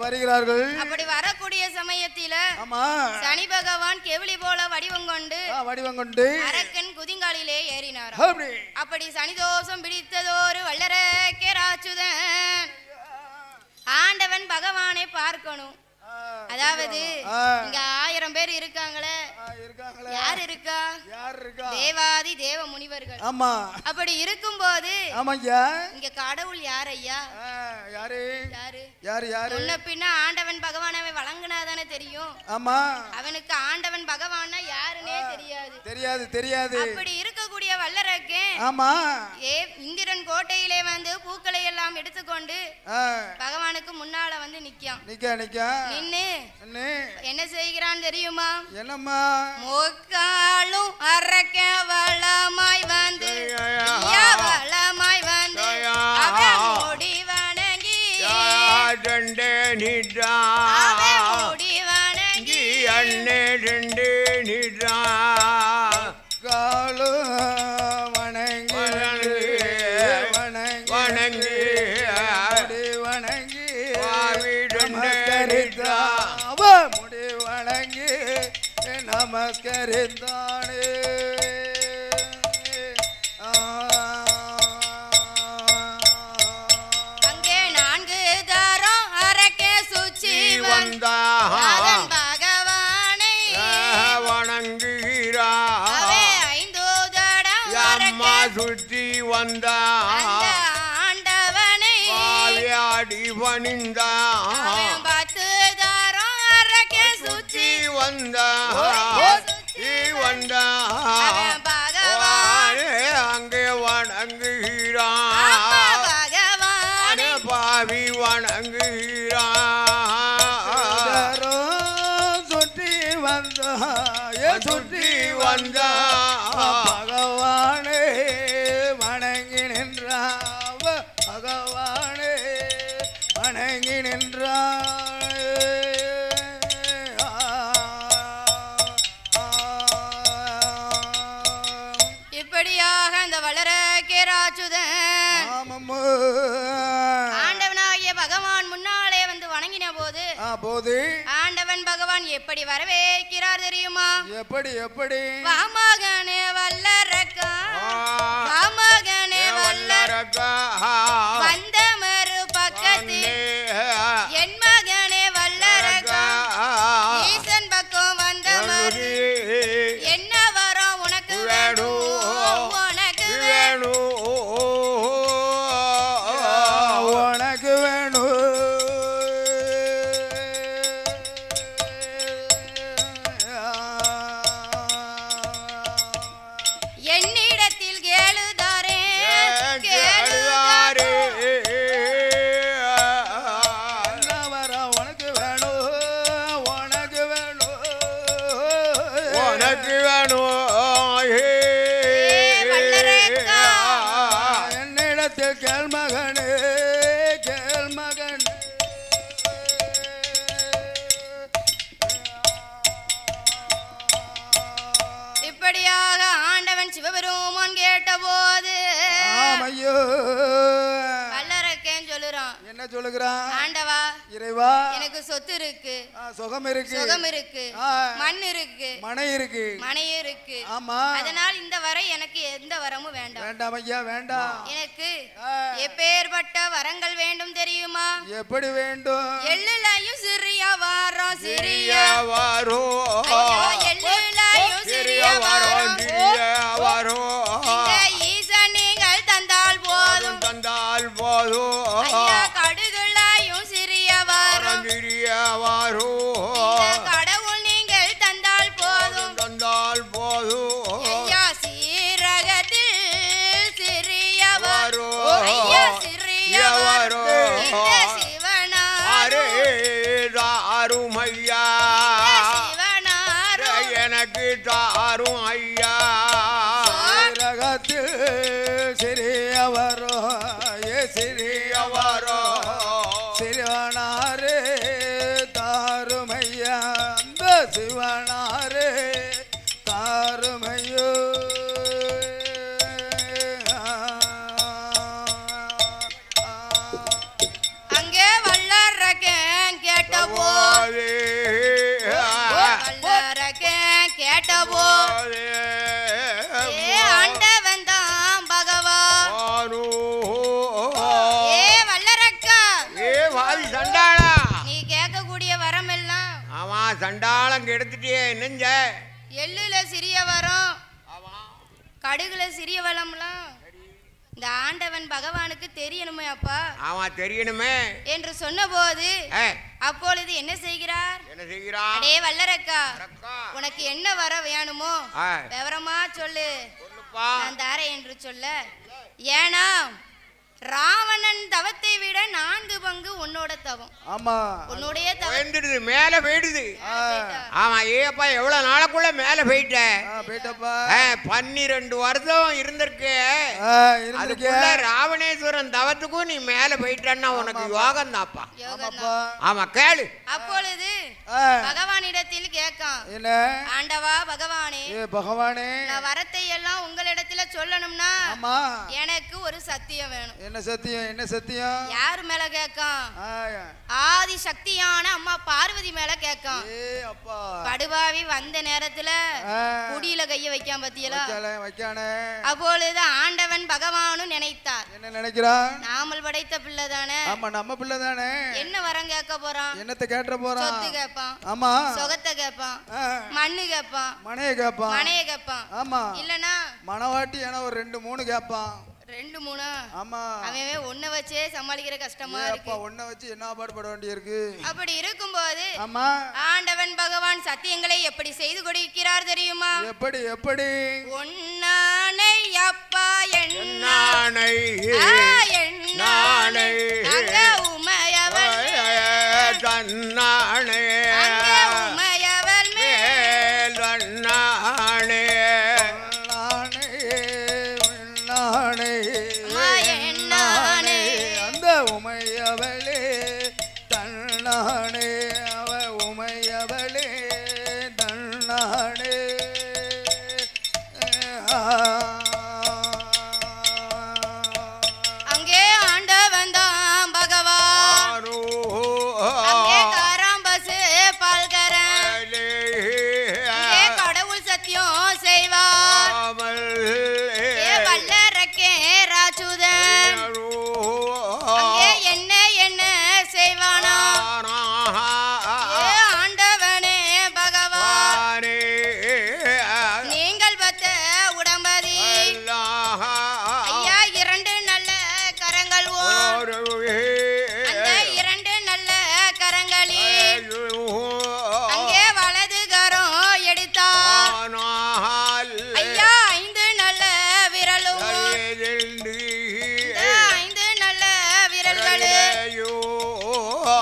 வருகிறார்கள். அப்படி வரக்கூடிய சமயத்தில ஆமா சனி பகவான் கெவிலி போல வடிவம் கொண்டு அரக்கன் குதிங்காலிலே ஏறினார். அப்படி சனி தோஷம் பிடித்ததோரு வல்லரக்கே ராட்சுதன் ஆண்டவன் பகவானை பார்க்கணும். அதாவது இங்க 1000 பேர் இருக்காங்களே, யார் இருக்கா? தேவாதி தேவ முனிவர்கள். ஆமா அப்படி இருக்கும்போது ஆமாய்யா இங்க கடவுள் யார் ஐயா? யாரு யாரு யாரு யாரு? முன்ன பின்ன ஆண்டவன் பகவானை வழங்கினாதானே தெரியும். ஆமா அவனுக்கு ஆண்டவன் பகவான்னா யாருன்னே தெரியாது. தெரியாது தெரியாது. அப்படி இருக்கக்கூடிய வல்லரக்கே ஆமா இந்திரன் கோட்டையிலே வந்து பூக்களை எல்லாம் எடுத்துக்கொண்டு பகவானுக்கு முன்னால வந்து நிக்கான். நின்னு என்ன செய்கிறான் தெரியுமா? என்னம்மா? மோக்காலும் அரக்க வளமாய் வந்து வளமாய் வந்து முடி வணங்கி முடி வணங்கி அண்ணே ரெண்டு நின்றா காலு வணங்கி வணங்கி வணங்கி வணங்கி முடி வணங்கி நமஸ்கரித்தானே. அங்கே 4 தரம் அரக்கே சுச்சி வந்தா பகவானை வணங்குகிறார். 5 தடம் அரக்கே சுற்றி வந்தா ஆண்டவனை ஆடி பணிந்தா 10 தரம் அரக்கே சுச்சி வந்தா வந்தா பகவான் அங்கே வணங்குகிறான். பகவான் பாவி வணங்குகிறான். சுற்றி வந்தா சுற்றி வந்தா பகவானே வணங்கி நின்றாவ பகவானே வணங்கி நின்றான். இப்படியாக அந்த வளரக்கே ராட்சுதன் ஆண்டவனாகிய பகவான் முன்னாலே வந்து வணங்கின போது ஆண்டவன் பகவான் எப்படி வரவேற்கிறார் தெரியுமா? எப்படி எப்படி? வாமகனே வல்லரக்கா வாமகனே வல்லரக்கா வந்த மறு பக்கத்தில் என் மகனே வல்லரக்கா ஈசன் பக்கம் வந்த மறு என்ன வரம் உனக்கு வேணும்? உனக்கு வேணும் உனக்கு வேணும். என்னிடத்தில் கேளுதாரே கேளுதாரே என்ன வரம் உனக்கு வேணும்? உனக்கு வேணும் உனக்கு வேணும். என்னிடத்தில் கேள் மகனே கேள் மகனே. இப்படியாக ஆண்டவன் சிவபெருமான் கேட்டபோது வல்லரக்கேன்னு சொல்லுறான். என்ன சொல்லுகிறான்? ஆண்டவா இறைவா எனக்கு சொத்து இருக்கு, சுகம் இருக்கு, சுகம் இருக்கு, மண் இருக்கு, மனை இருக்கு, மனை இருக்கு. ஆமா அதனால் இந்த வரை எனக்கு எந்த வரமும் வேண்டாம். வேண்டாம் ஐயா வேண்டாம். எனக்கு எப்பேற்பட்ட வரங்கள் வேண்டும் தெரியுமா? எப்படி வேண்டும்? எள்ளுலையும் சிறிய வாரம் சிறிய வரும் எள்ளுலையும் சிறிய வாரம் ஈசன் நீங்கள் தந்தால் போதும் தந்தால் போதும் கடுகுலையும் சிறிய வாரம் கடவுள் நீங்கள் தந்தால் போதும் தந்தால் போதும் ஐயா சீரகத்தில் சிறிய வாரம் ஐயா சிறிய வாரம் இந்த சிவனாரே தாரும் ஐயா சிவனாரோ எனக்கு தாரும் ஐயா ரகத்தில் சிறியவரோ சிறியவரோ சிறுவனாரே தாருமையா அந்த சிவனாரே தாருமையோ. அங்கே வல்லரக்கன் கேட்ட கொடுத்துட்டியே நெஞ்ச. எள்ளுல சிறிய வரம், கடுகுல சிறிய வளம்லாம் இந்த ஆண்டவன் பகவானுக்கு தெரியணுமே அப்பா. ஆமா தெரியணுமே என்று சொன்னபோது அப்பொழுது என்ன செய்கிறார்? அடே வல்லரக்கா, உனக்கு என்ன வர வேணுமோ விவரமா சொல்லு, நான் தாரேன் என்று சொல்ல, ஏனா ராவணன் தவத்தை விட 4 பங்கு உன்னோட தவம். ஆமா, உன்னுடைய தவம் மேல போயிடுது. ஆமா, ஏப்பா எவ்வளவு நாளைக்குள்ள மேல போயிட்ட? போயிட்டப்பா. 12 வருஷம் இருந்திருக்கு. அதுக்குள்ள ராவணேஸ்வரன் தவத்துக்கும் நீ மேல போயிட்டன்னா உனக்கு யோகம் தான்ப்பா. ஆமா கேளு. அப்பொழுது பகவானிடத்தில் கேட்கான், என்ன ஆண்டவா பகவானே, பகவானே நான் வரத்தை எல்லாம் உங்களிடத்துல சொல்லணும்னா எனக்கு ஒரு சத்தியம் வேணும். என்ன சத்தியம்? என்ன சத்தியம்? யாரு மேல கேட்கான்? ஆதி சக்தியான அம்மா பார்வதி மேல கேட்கான். படுபாவி வந்த நேரத்துல குடியில கைய வைக்காம பத்தியலா வைக்கானே. அப்பொழுது ஆண்டவன் பகவானும் நினைத்தார். என்ன நினைக்கிறான்? நாமல் படைத்த பிள்ளை தானே. ஆமா, நம்ம பிள்ளை தானே. என்ன வரம் கேட்க போறான்? என்னத்தை கேட்ட போறான்? சொத்து கேட்பான். ஆமா. சொகத்தை கேட்பான். மண்ணு கேட்பான். மனைய கேட்பான். மனைய கேட்பான். ஆமா. இல்லனா மனவாட்டி என ஒரு 2-3 கேட்பான். 2-3. ஆமா. அவன் ஒன்ன வச்சே சமாளிக்கிற கஷ்டமா இருக்கு. ஒன்ன வச்சு என்ன பாடுபட வேண்டியிருக்கு. அப்படி இருக்கும்போது ஆமா, ஆண்டவன் பகவான் சத்தியங்களை எப்படி செய்து கொடுக்கிறார் தெரியுமா? எப்படி எப்படி? ஒன்னானை அப்பா என்னானை என்னானை அங்க உமையவள் தன்னானே அங்க உமையவள் மேல் தன்னானே அந்த உமையவளே தன்னானே, அவ உமையவளே தன்னானே. அங்கே ஆண்டவன் தான் பகவான், அங்கே காராம்பசு பால்கரன், அங்கே கடவுள் சத்தியம் செய்வார். வல்லரக்கே ராஜுதன் அங்கே என்ன என்ன செய்வானா? ஆண்டவனே பகவான், நீங்கள் பத்த உடம்பதி ஐயா 2 நல்ல கரங்கள், அந்த 2 நல்ல கரங்களில் அங்கே வலது கரம் எடுத்தார். ஐயா 5 நல்ல விரலும், 5 நல்ல விரல்களு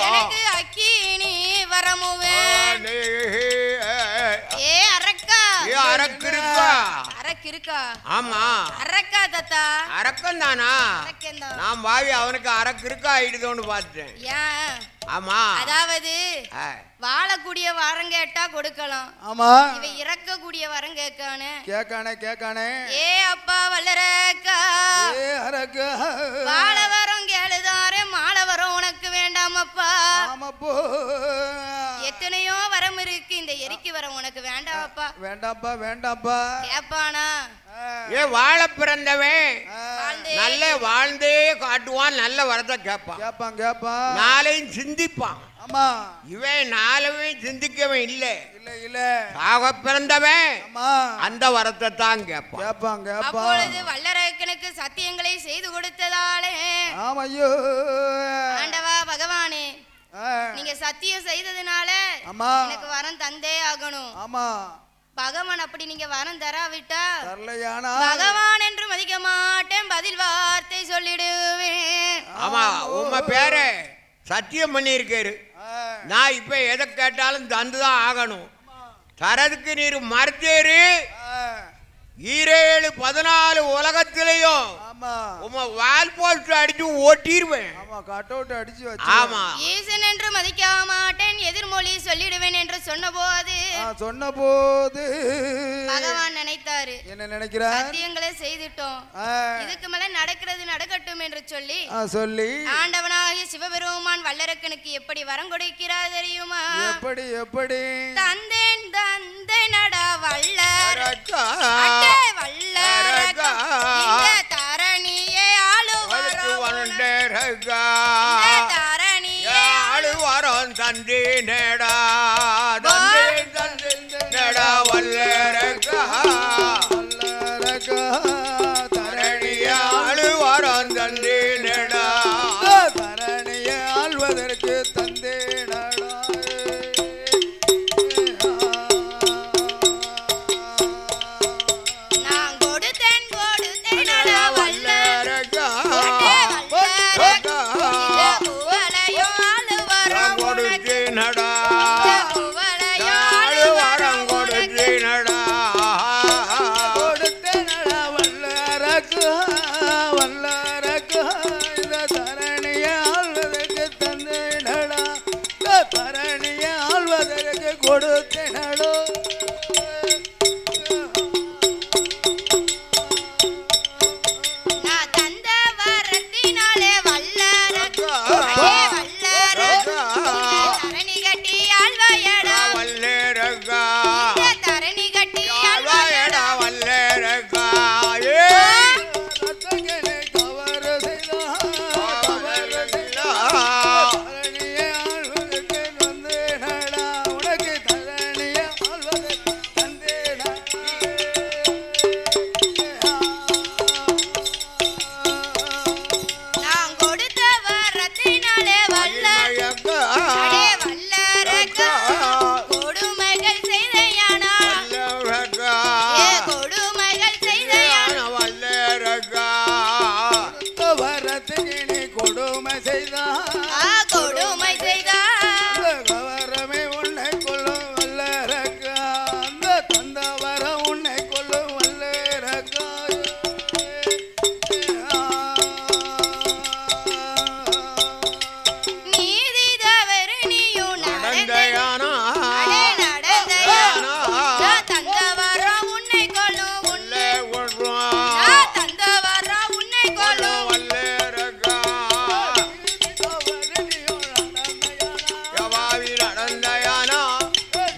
எனக்கு அக்கினி வரமுவே. ஏ அரக்கா, அரக்கு இருக்கா? ஆமா, அரக்கா தத்தா, அரக்கன் தானா? அரக்கன்தான். நான் பாவி அவனுக்கு அரக்கு இருக்கா ஆயிடுதோன்னு பார்த்துட்டேன். ஏன்? ஆமா, அதாவது வாழக்கூடிய வரம் கேட்டா கொடுக்கலாம். ஆமா, இவ இறக்கக்கூடிய வரம் கேட்கானே கேட்கானே. ஏ அப்பா வல்லரக்கா, ஏ அரக்கா, வாழ வரம் கேளுதாரே, மாலை வரம் உனக்கு வேண்டாமப்பா. ஆமாப்போ, எத்தனையோ வரம் இருக்கு, இந்த எரிக்கி வரம் உனக்கு வேண்டாமப்பா. வேண்டாப்பா வேண்டாப்பா. கேப்பானா? ஏ வாழ பிறந்தவன் நல்ல வாழ்ந்தே காட்டுவான், நல்ல வரத்தை கேட்பான். கேட்பான். நாளையும் சிந்திப்பான். ஆமா, இவன் நாளவே சிந்திக்கவன் இல்ல இல்ல ஆக பிறந்தவன் ஆமா, அந்த வரத்தை தான் கேட்பான். அப்பொழுது வல்லரக்கனுக்கு சத்தியங்களை செய்து கொடுத்ததாலே ஆமையோ ஆண்டவா பகவானே, நீங்க சத்தியம் செய்ததுனால எனக்கு வரம் தந்தே ஆகணும். ஆமா, பகவான் அப்படி நீங்க வரம் தராவிட்டா தரலையானா பகவான் என்று மதிக்க மாட்டேன், பதில் வார்த்தை சொல்லிடுவேன். ஆமா, உங்க பேரு சத்தியம் பண்ணியிருக்காரு. நான் இப்ப எதை கேட்டாலும் தந்துதான் ஆகணும். தரதுக்கு நீர் மறுத்தேரு. 7-14 உலகத்திலையும் வால் போஸ்ட் அடிச்சு ஓட்டிடுவேன். ஆமா, ஈசன் என்று மதிக்க மாட்டேன், எதிர்மொழி சொல்லிடுவேன் என்று சொன்னபோது பகவான் நினைத்தாரு, என்ன நினைக்கிறார்? சத்தியங்களை செய்துட்டோம், இதுக்கு மேல நடக்கட்டும் என்று சொல்லி ஆண்டவனாகிய சிவபெருமான் வல்லரக்கனுக்கு எப்படி வரம் கொடுக்கிறார் தெரியுமா? எப்படி தந்தேன் நடா வல்லரக்கா, வல்லரக்கா இந்த தரணியே ஆளுவாரம், தரணியே ஆளுவாரம் தந்தே நேடா தரணியாளு வரம் தந்தேனடா தரணியை ஆள்வதற்கு தந்தேனடா நான் கொடுத்தேன் கொடுத்தேனடா வல்லரகா குவளையோ ஆளு வரம் கொடுத்தேனடா குவளையோ ஆளு வரம் கொடுத்தேனடா கொடுத்தேனடா வல்லரகா வல்லரகா இந்த தரணியை ஆள்வதற்கு தந்தேனடா தரணியை ஆள்வதற்கு கொடுத்தேனடா நான் தந்த வரத்தினாலே வல்லரகா வல்லரகா தரணி கட்டி ஆழ்வாயடா வல்லரகா தரணி கட்டி ஆழ்வாயடா வல்லரகா ரத்தகனை கவர செய்தார் தரணியை ஆள்வதற்கு தந்தேனடா உனக்கு தரணியை ஆள்வதற்கு தந்தேனடா நான் கொடுத்த வரத்தினாலே வல்லரகா வல்லரகா கொடுமைகள் செய்தையானா கொடுமைகள் செய்தையானா வரத்தினை கொடுமை செய்தார் கொடுமை செய்தார் கவரமே உன்னை கொள்ளும் வல்லரகா அந்த தந்த வர உன்னை கொள்ளும் வல்லரகா நீதி தவறு நீயும் நடந்தையானா நடந்தையா நான் தந்த வரம் உன்னை கொள்ளும் உள்ளே கொள்வா நான் தந்த வரம் உன்னை கொள்ளும் வல்லரகா யவாவி நடந்தையானா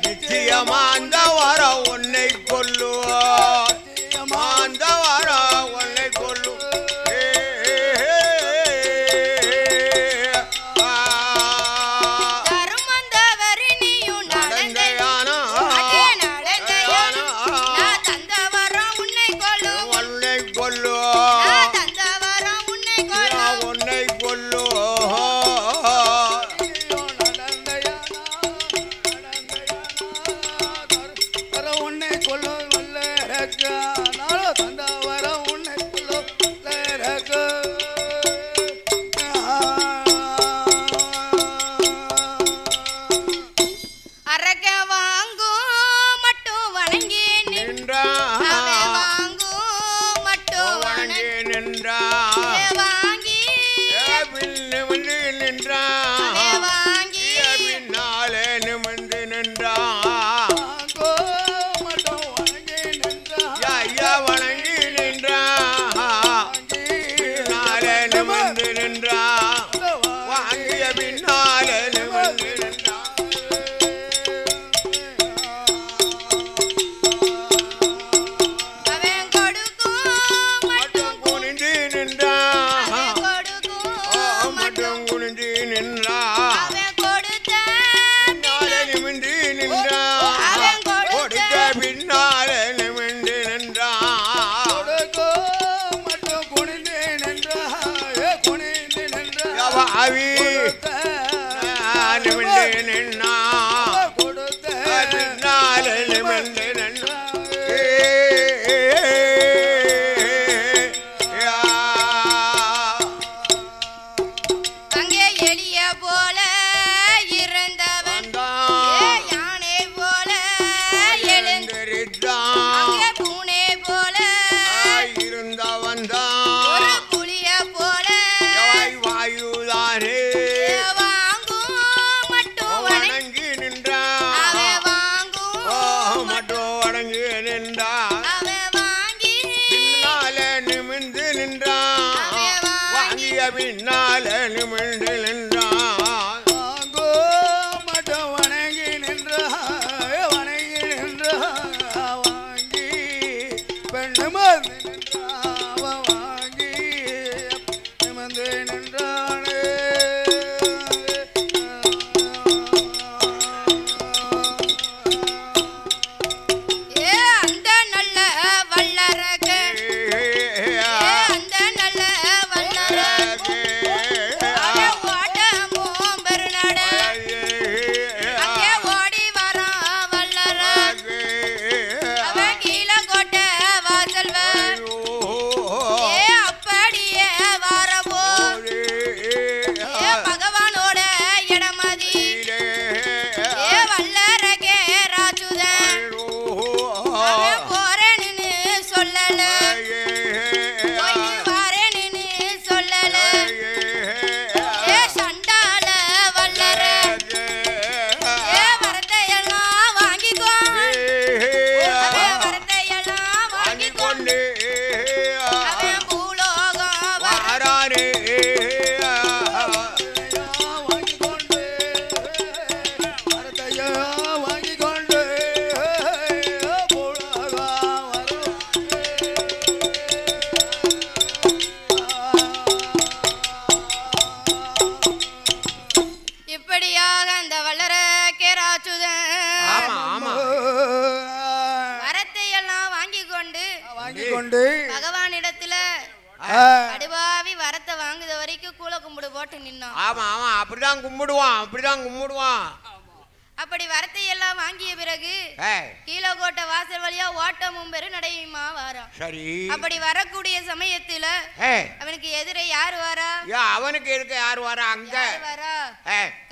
நிச்சயமா அந்த வர உன்னை கொல்லுவார் அந்த வர உன்னை கொல்லும் தர்மம் தவறு நீயும் நடந்தையா நடந்தையானா நடந்தையா நான் தந்த வரம் உன்னை கொள்ளும் உன்னை கொல்லுவார் நான் தந்த வரம் உன்னை கொள்ளும் உன்னை கொல்லு உன்னை கொள்ளும் வல்லரகா நாளோ தந்த வர உன்னை கொள்ளும் வல்லரகா அரக்க வாங்கும் மட்டும் வணங்கி நின்றா அவன் வாங்கும் மட்டும் வணங்கி நின்றா வாங்கி நிமிந்து நின்றா அவன் வாங்கி பின்னாலே நிமிந்து நின்றா வாங்கோ மட்டும் வணங்கி நின்றான் ஐயா வணங்கி நின்றா பின்னாலே நிமிந்து நின்றா வாங்கிய பின்னாலே நிமிந்து நின்றா அவன் கொடுக்கும் மட்டும் குனிந்து நின்றா கொடுக்கும் மட்டும் குனிந்து நின்றா அவன் கொடுத்த பின்னாலே நிமிந்து நின்றா அவன் கொடுத்த பின்னாலே நிமிந்து நின்றா கொடுக்கோ மட்டும் குனிந்து நின்றான் குனிந்து நின்றான் அவி நிமிந்து நின்னா கொடுத்த பின்னாலே நிமிந்து நின்றா அங்கே எளிய போல இருந்தவன் யானை போல எழுந்து அங்கே பூனை போல ஒரு புலிய போல வாயுதாரே வாங்கும் மட்டும் வணங்கி நின்றா அவன் வாங்கும் மட்டும் வணங்கி நின்றா அவன் வாங்கி பின்னாலே நிமிந்து நின்றா வாங்கிய பின்னாலே நிமிந்து நின்றா வாங்கோ மட்டும் வணங்கி நின்றான் வணங்கி நின்றான் வாங்கி பெண்ணுமந்து நின்றான் வாங்கி நிமிந்து நின்றானே ஏ அந்த வாங்கி கொண்டு பகவானிடத்துல அடுவாவி வரத்தை வாங்குத வரைக்கும் கூல கும்பிடு போட்டு நின்னோம். ஆமா ஆமா அப்படிதான் கும்பிடுவான். அப்படி வரத்தை எல்லாம் வாங்கிய பிறகு கீழே கோட்டை வாசல் வழியா ஓட்டமும் பெரு நடையுமா வாரான். சரி அப்படி வரக்கூடிய சமயத்துல அவனுக்கு எதிரே யாரு வரா? அவனுக்கு எதுக்கு யாரு வரா? அங்க வரா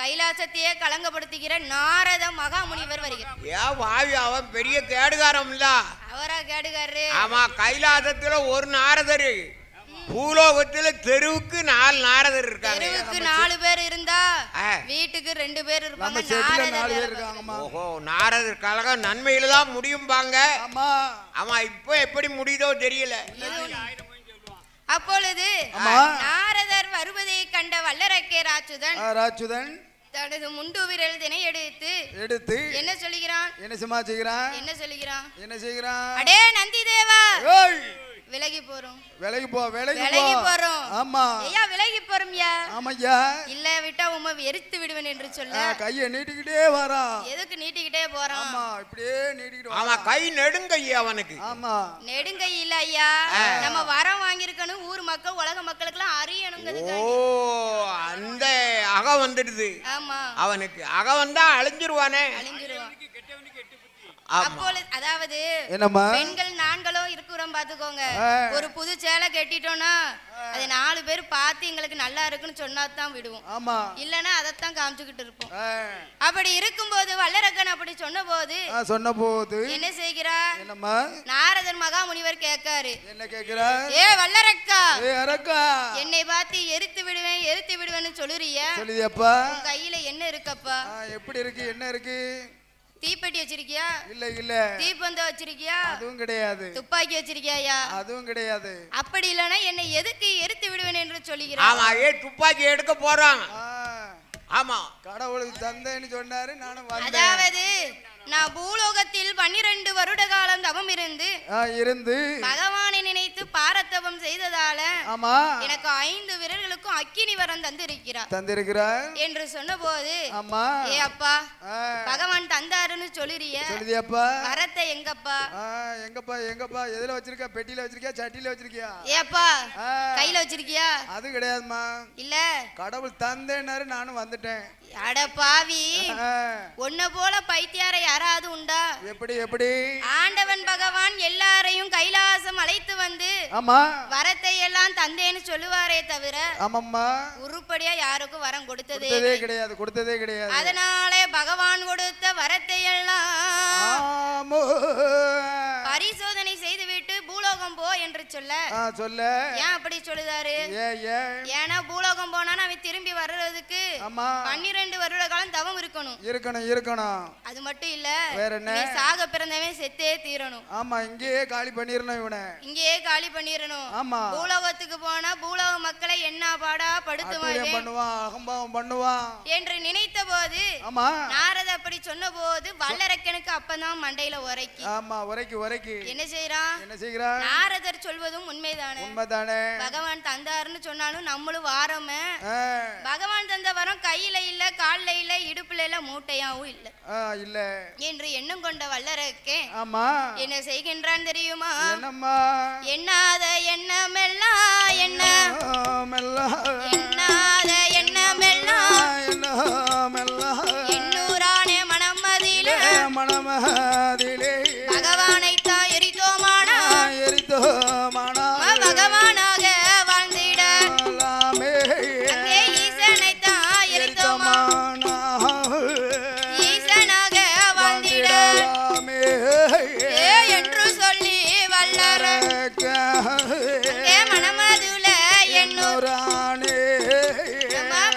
கைலாசத்தையே கலங்கப்படுத்துகிற நாரத மகாமுனிவர் வருகிறார். அவன் பெரிய கேடுகாரம் இல்ல. அவரா கேடுகாரரு? ஆமா, கைலாசத்துல ஒரு நாரதரு, பூலோகத்துல தெருவுக்கு 4 நாரதர் இருக்காங்க. தெருவுக்கு 4 பேர் இருந்தா வீட்டுக்கு 2 பேர் இருப்பாங்க. 4 பேர் இருக்காங்கம்மா. ஓஹோ, நாரதர் கழகம் நன்மையில தான் முடியும்பாங்க. ஆமா ஆமா, இப்போ எப்படி முடியுதோ தெரியல. அப்பொழுது நாரதர் வருவதை கண்ட வல்லரக்கே ராட்சுதன் தனது முண்டு விரல் தினை எடுத்து என்ன சொல்லுகிறான்? என்ன சொல்லுகிறான்? அடே நந்தி தேவா, விலகி போறோம். ஆமா ஐயா, விலகி போறோம்யா. ஆமாய்யா. இல்ல விட்டா உம்மை எரித்து விடுவேன் என்று சொல்ல கையை நீட்டிக்கிட்டே வரான். எதுக்கு நீட்டிக்கிட்டே போறான்? ஆமா, இப்படியே நீட்டிக்கிட்டு. ஆமா, கை நெடுங்கையா அவனுக்கு. ஆமா, நெடுங்கை இல்ல ஐயா, நம்ம வரம் வாங்கியிருக்கணும், ஊர் மக்கள் உலக மக்களுக்கு எல்லாம் அறியணுங்கிறது. ஓ, அந்த அக வந்துடுது. ஆமா, அவனுக்கு அக வந்தா அழிஞ்சிருவானே. அப்போது அதாவது பெண்கள் நான்களும் இருக்கிறோம் பாத்துக்கோங்க. ஒரு புது சேலை கட்டிட்டோம்னா அது 4 பேர் பார்த்து எங்களுக்கு நல்லா இருக்குன்னு சொன்னாதான் விடுவோம். ஆமா, இல்லன்னா அதத்தான் காமிச்சுக்கிட்டு இருப்போம். அப்படி இருக்கும்போது வல்லரக்கன் அப்படி சொன்னபோது என்ன செய்கிறார்? நாரதன் மகாமுனிவர் கேட்காரு. என்ன கேட்கிறார்? ஏ வல்லரக்கா, என்னை பார்த்து எரித்து விடுவேன்னு சொல்லுறியப்பா, கையில என்ன இருக்கப்பா? எப்படி இருக்கு? என்ன இருக்கு? தீப்பெட்டி வச்சிருக்கியா? இல்ல. தீப்பந்தம் வச்சிருக்கியா? அதுவும் கிடையாது. துப்பாக்கி வச்சிருக்கியா? அதுவும் கிடையாது. அப்படி இல்லனா என்னை எதுக்கு எரித்து விடுவேன் என்று சொல்லுகிறார். ஆமா, துப்பாக்கி எடுக்க போறான். ஆமா, கடவுளுக்கு தந்தேன்னு சொன்னாரு, நானும் வந்தேன். அதாவது நான் பூலோகத்தில் 12 வருட காலம் தவம் இருந்து பகவானை நினைத்து பாரத்தவம் செய்ததால எனக்கு 5 விரல்களுக்கும் அக்கினி வரம் தந்திருக்கிறார் என்று சொன்னபோது, ஏ அப்பா, பகவான் தந்தாருன்னு சொல்லுறியப்பா, வரத்தை எங்கப்பா? எதுல வச்சிருக்க? பெட்டியில வச்சிருக்கியா? சட்டியில வச்சிருக்கியா? ஏப்பா, கையில வச்சிருக்கியா? அது கிடையாதுமா. இல்ல, கடவுள் தந்தேன்னாரு, நானும் வந்துட்டேன். அட பாவி, உன்ன போல பைத்தியார யாராவது உண்டா? எப்படி? ஆண்டவன் பகவான் எல்லாரையும் கைலாசம் அழைத்து வந்து வரத்தை எல்லாம் தந்தேன்னு சொல்லுவாரே தவிர உருப்படியா யாருக்கும் வரம் கொடுத்ததே கிடையாது. அதனாலே பகவான் கொடுத்த வரத்தை எல்லாம் பரிசோதனை செய்துவிட்டு பூலோகம் போ என்று சொல்ல ஏன் அப்படி சொல்லுதாரு? ஏன்னா பூலோகம் போனா அவன் திரும்பி வர்றதுக்கு 12 வருட காலம் தவம் இருக்கணும். அது மட்டும் இல்ல, நீ சாக பிறந்தவன் செத்தே தீரணும். ஆமா, இங்கேயே காலி பண்ணிரணும். ஆமா, பூலோகத்துக்கு போனா பூலோக மக்களை என்ன பாடா அகம்பாவம் பண்ணுவான் என்று நினைத்த போது நாரத அப்படி சொன்ன போது வல்லரக்கனுக்கு அப்பதான் மண்டையில உரைக்கு. என்ன செய்யறான்? நாரதர் சொல்வதும் உண்மைதானே. பகவான் தந்தாருன்னு சொன்னாலும் நம்மளும் வாரமே. பகவான் தந்த வரம் கையில இல்ல, கால்ல இல்ல, இடுப்புல இல்ல, மூட்டையாவும் இல்ல என்று எண்ணம் கொண்ட வல்லரக்கே என்ன செய்கின்றான் தெரியுமா? எண்ணாத எண்ணமெல்லாம் எண்ணூரானே மனமதிலே பகவானைத்தான் எரித்தோமானா பகவானாக வாழ்ந்திட அங்கே ஈசனைத்தான் எரித்தோமானா ஈசனாக வாழ்ந்திட என்று சொல்லி வல்லரக்க அங்கே மனமதுல எண்ணூரானே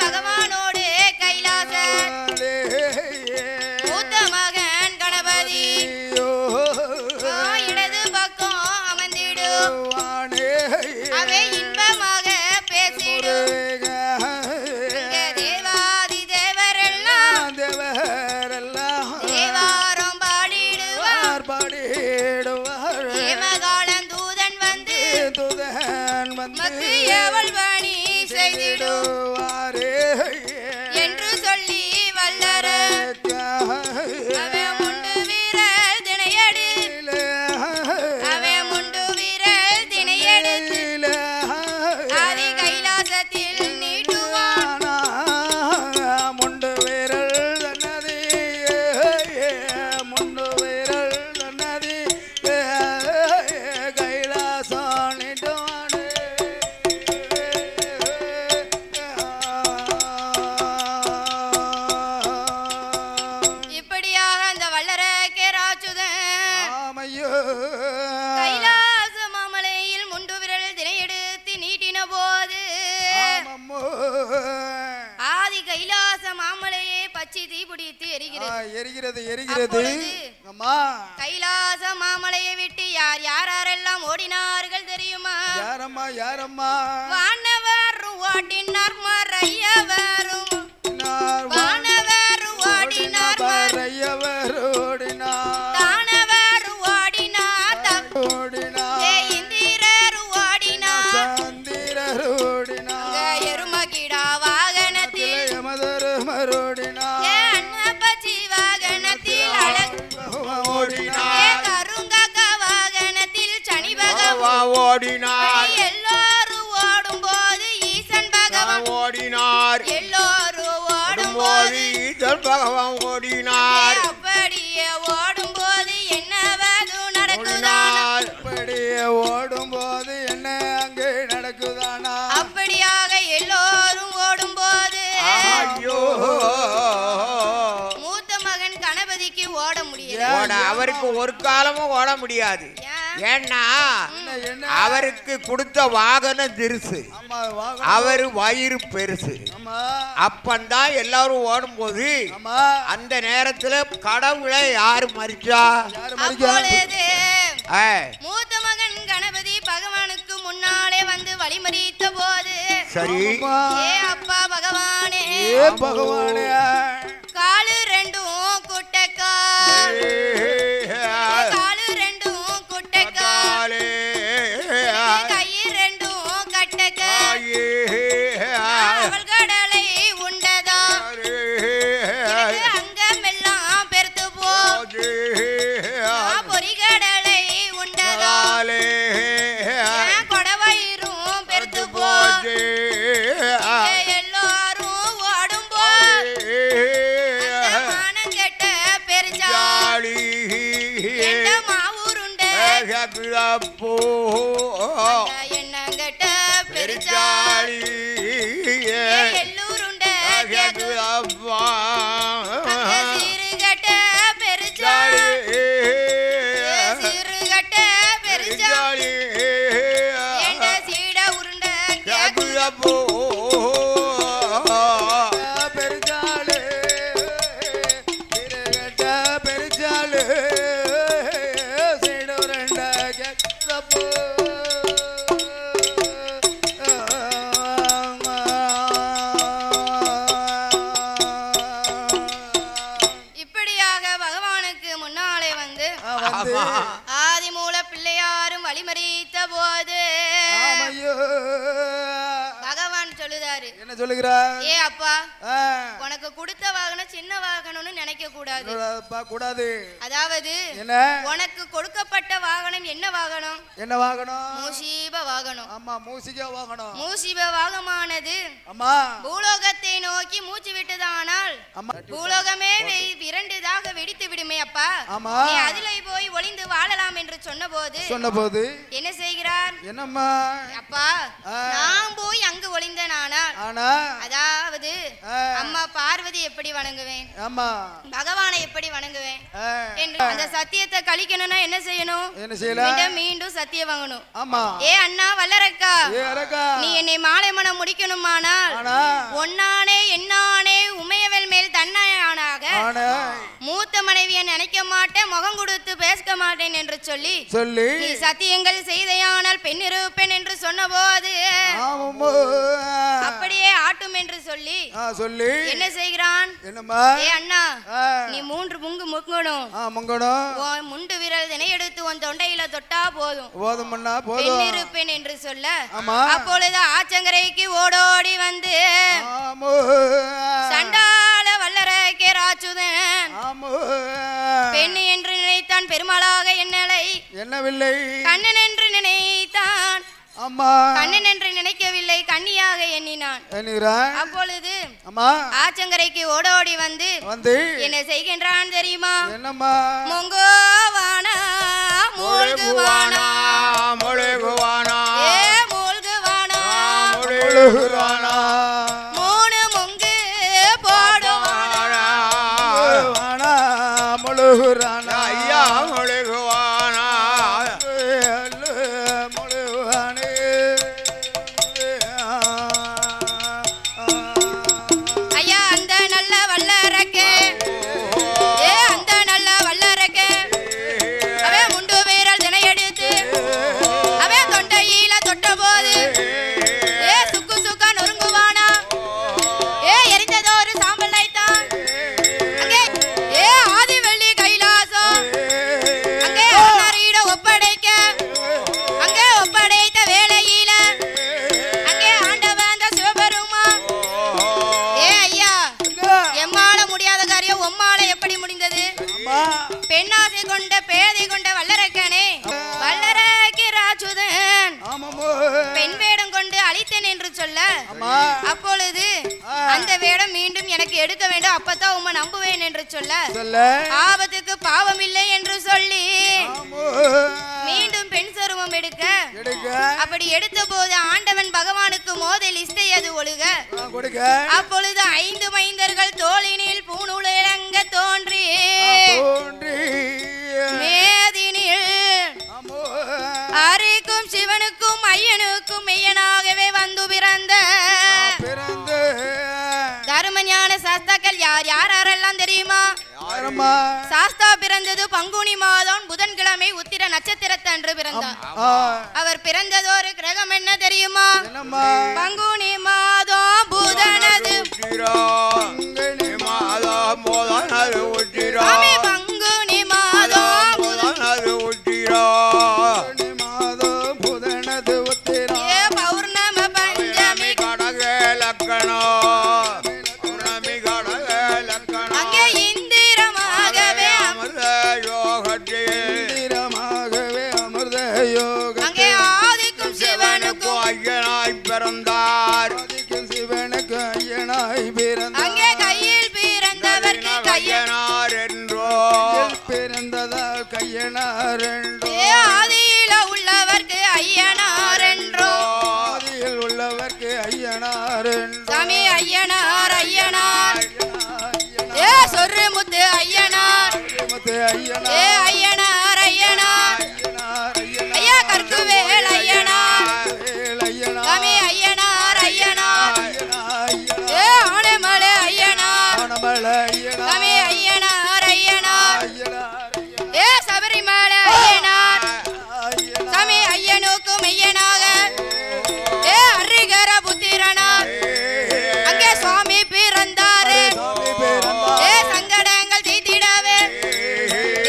பகவானோடு கைலாச மூத்த மகன் கணபதி இடது பக்கம் அமர்ந்திடுவானே அவை இன்பமாக பேசிடும். தேவாதி தேவரெல்லாம் தேவாரம் பாடிடுவார். தேவகாலம் தூதன் வந்து மக்கு எவள் பணி செய்திடுவாரே என்று சொல்லி வல்லர அவன் முண்டு வீரர் தினையடி உச்சி தீபிடித்து எரிகிறது அம்மா கைலாச மாமலையை விட்டு யாரெல்லாம் ஓடினார்கள் தெரியுமா? யாரம்மா வானவர் ஓடினார் மறையவரும் வானவர் ஓடினார் மறையவர் ஓடினார் தானவர் ஓடினார் இந்திரர் ஓடினார் சந்திரர் ஓடினார் எருமகிடா வாகனத்தில் யமதர்மர் ஓடினார் அன்னபச்சி வாகனத்தில் ஓடினார் கருங்கக்க வாகனத்தில் சனி பகவான் ஓடினார் எல்லாரும் ஓடும் போது ஈசன் பகவான் ஓடினார் எல்லாரும் ஓடும் போது ஈசன் பகவான் ஓடினார் அப்படியே ஓடும் போது என்னவது நடக்குதானா? அப்படியே ஓடும் போது என்ன அங்கே நடக்குதானா? அப்படியாக எல்லோரும் ஓடும் போது ஐயோ மூத்த மகன் கணபதிக்கு ஓட முடியல. அவருக்கு ஒரு காலமும் ஓட முடியாது. ஏன்னா அவருக்கு கொடுத்த வாகனம் திருசு, அவரு வயிறு பெருசு. அப்பந்தான் எல்லாரும் ஓடும்போது அந்த நேரத்துல கடவுளை யாரு மறிச்சா? அப்பொழுது மூத்த மகன் கணபதி பகவானுக்கு முன்னாலே வந்து வழிமறித்த போது சரி ஏ அப்பா பகவானே காலு ரெண்டும் குட்டைக்கால் காலு ரெண்டும் குட்டைக்கால் கை ரெண்டும் கட்டைக்கால் அவள் கடலை உண்டதா அங்கமெல்லாம் பெருத்து போ பொறிகடலை உண்டதா கொடவயிரும் பெருத்து போ எல்லாரும் ஓடும் போது மானங்கெட்ட பெருச்சாளி எந்த மாவுருண்ட எண்ணங்கெட்ட பெருச்சாளி எல்லூருண்ட சீருகட்ட பெருச்சாளி சீருகட்ட பெருச்சாளி என்ற சீட உருண்ட இப்படியாக பகவானுக்கு முன்னாலே வந்து ஆதிமூல பிள்ளையாரும் வழிமறித்த போது பகவான் சொல்லுதாரு, என்ன சொல்லுகிறார்? ஏ அப்பா உனக்கு கொடுத்த வாகனம் சின்ன வாகனம்னு நினைக்க கூடாது. அதாவது உனக்கு கொடுக்கப்பட்ட வாகனம் என்ன வாகனம்? என்ன வாகனம்? மூஷிப வாகனம். ஆமா, மூசிக வாகனம். மூஷிப வாகனமானது அம்மா பூலோகத்தை நோக்கி மூச்சு விட்டதானால் பூலோகமே இரண்டுதாக வெடித்து விடுமே அப்பா. நீ அதிலே போய் ஒளிந்து வாழலாம் என்று சொன்னபோது என்ன செய்கிறார்? என்னம்மா அப்பா நான் போய் அங்கு ஒளிந்தனானால் அதாவது அம்மா பார்வதி எப்படி வணங்குவேன், பகவானை எப்படி வணங்குவேன் என்று அந்த சத்தியத்தை கழிக்கணும்னா என்ன செய்யணும்? மீண்டும் சத்தியம் வாங்கணும். ஏ அண்ணா வல்லரக்கா, நீ என்னை மாலை மனம் முடிக்கணுமானால் ஒன்னானே என்னானே உமையவள் மேல் தன்னானாக மூத்த மனைவியை நினைக்க மாட்டேன், முகம் கொடுத்து பேச மாட்டேன் என்று சொல்லி நீ சத்தியங்கள் செய்தையானால் பெண் இருப்பேன் என்று சொன்னபோது அப்படியே ஆட்டும் என்று சொல்லி என்ன செய்கிறான்? ஏ அண்ணா நீ 3 முங்கு முங்கணும், முண்டு விரல் தினை எடுத்து உன் தொண்டையில தொட்டா போதும் பெண் இருப்பேன் என்று சொல்ல அப்பொழுது ஆச்சங்கரைக்கு ஓடோடி வந்து சண்டால வல்லரக்கே ராச்சுதன் பெண் என்று நினைத்தான், பெருமாளாக என்னவில்லை கண்ணன் என்று நினைத்தான், கண்ணன் என்று நினைக்கவில்லை கண்ணியாக எண்ணினான். அப்பொழுது ஆச்சங்கரைக்கு ஓடோடி வந்து என்ன செய்கின்றான் தெரியுமா? மொங்கோவானா மூழ்குவானா முழுகுவானா ஏ மூழ்குவானா முழுகுவானா 3 முங்கு போடுவானா முழுகுறானா ஐயா முழுகுவானா ஐயா அந்த நல்ல வல்லரக்கே அப்பொழுது அந்த வேடம் மீண்டும் எனக்கு எடுக்க வேண்டும், அப்பதான் உம்மை நம்புவேன் என்று சொல்ல ஆபத்துக்கு பாவம் இல்லை என்று சொல்லி மீண்டும் பெண் சருவம் எடுக்க அப்படி எடுத்த போது ஆண்டவன் பகவானுக்கு மோதல் இஷ்டை அது ஒழுக அப்பொழுது 5 மைந்தர்கள் தோளினில் பூணுலங்க தோன்றி மேதினில் அரிக்கும் சிவனுக்கும் ஐயனுக்கும் மெய்யனாகவே வந்து பிறந்த தர்மஞான சாஸ்தாக்கள் யாரெல்லாம் தெரியுமா? சாஸ்தா பிறந்தது பங்குனி மாதம் புதன்கிழமை உத்திர நட்சத்திரத்தன்று பிறந்தார். அவர் பிறந்ததொரு கிரகம் என்ன தெரியுமா? பங்குனி மாதம் புதனது பங்குனி மாதம் புதனது உத்திர பௌர்ணம பஞ்சமி கடக லக்கணம் அங்கே இந்திரமாகவே அமிர்த யோக அங்கே ஆதிக்கும் சிவனுக்கும் ஐயனாய் பிறந்தார். அங்கே கையில் பிறந்தவர்க்கு கையனார் என்றோ பிறந்ததால் கையனார் என்றோ ஆதியில உள்ளவர்க்கு ஐயனார் என்றோ ஆதியில் உள்ளவர்க்கு ஐயனார் என்றோ சாமி ஐயனார் ஐயனார் ஏ சொர்ரு முத்து ஐயனார் ஏ ஐயனார் ஐயனார் ஐயா கற்குவேல் ஐயனார் சாமி ஐயனார் ஐயனார் ஏ ஆனமலை ஐயனார் சாமி ஐயனார் ஐயனார் ஏ சபரிமலை ஐயனார் சாமி ஐயனுக்கு மெய்யனாக ஏ அரிகர புத்திரனார் அங்கே சுவாமி பிறந்தாரு. ஏ சங்கடங்கள் தீத்திடவே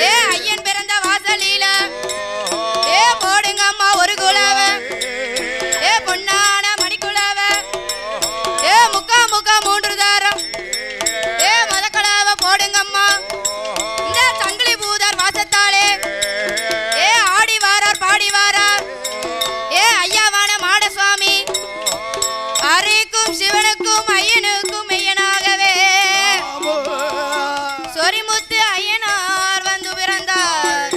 ஏ ஐயன் பிறந்த வாசலில ஏ போடுங்க அம்மா ஒரு குலவ ஏ பொன்னான மணிக்குலவ ஏ முக்கா 3 தாரம் ஏ மதக்கலவ போடுங்க அம்மா இந்த சங்கிலி பூதர் வாசத்தாலே ஏ ஆடி வாரார் பாடி வாரார் ஏ ஐயாவான மாடசுவாமி அரிக்கும் சிவனுக்கும் ஐயனுக்கும் மெய்யனாகவே சொரிமுத்து ஐயனார் வந்து பிறந்தார்.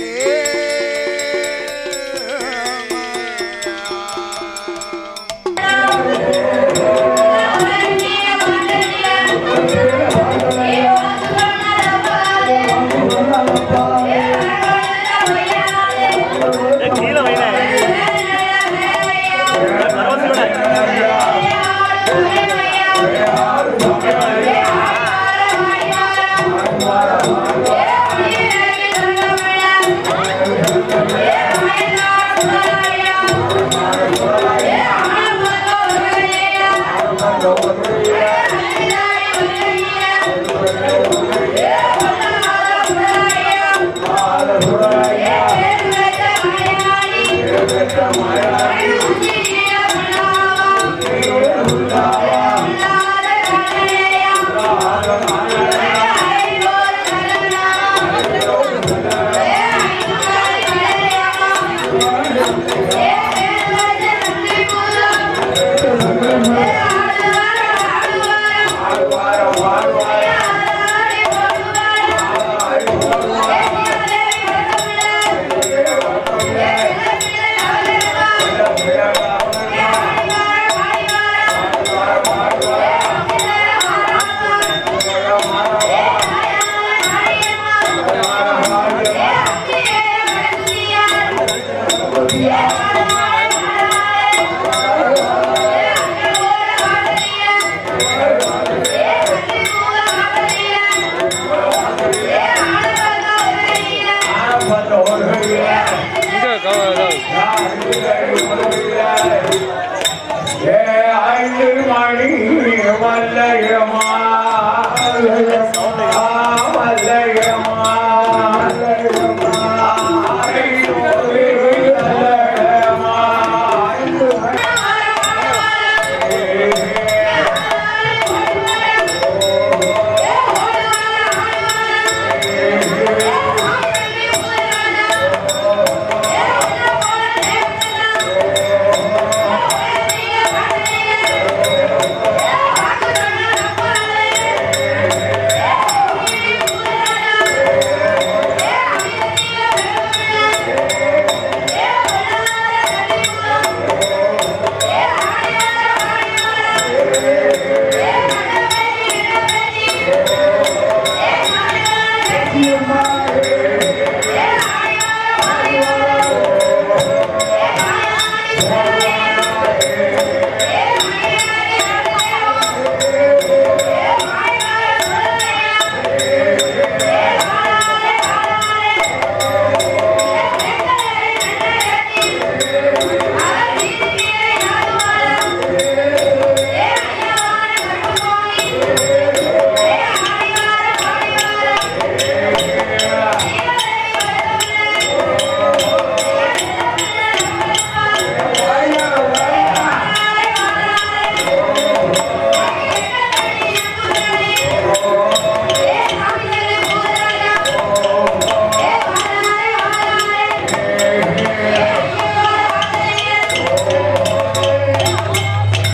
மணி வல்லையமா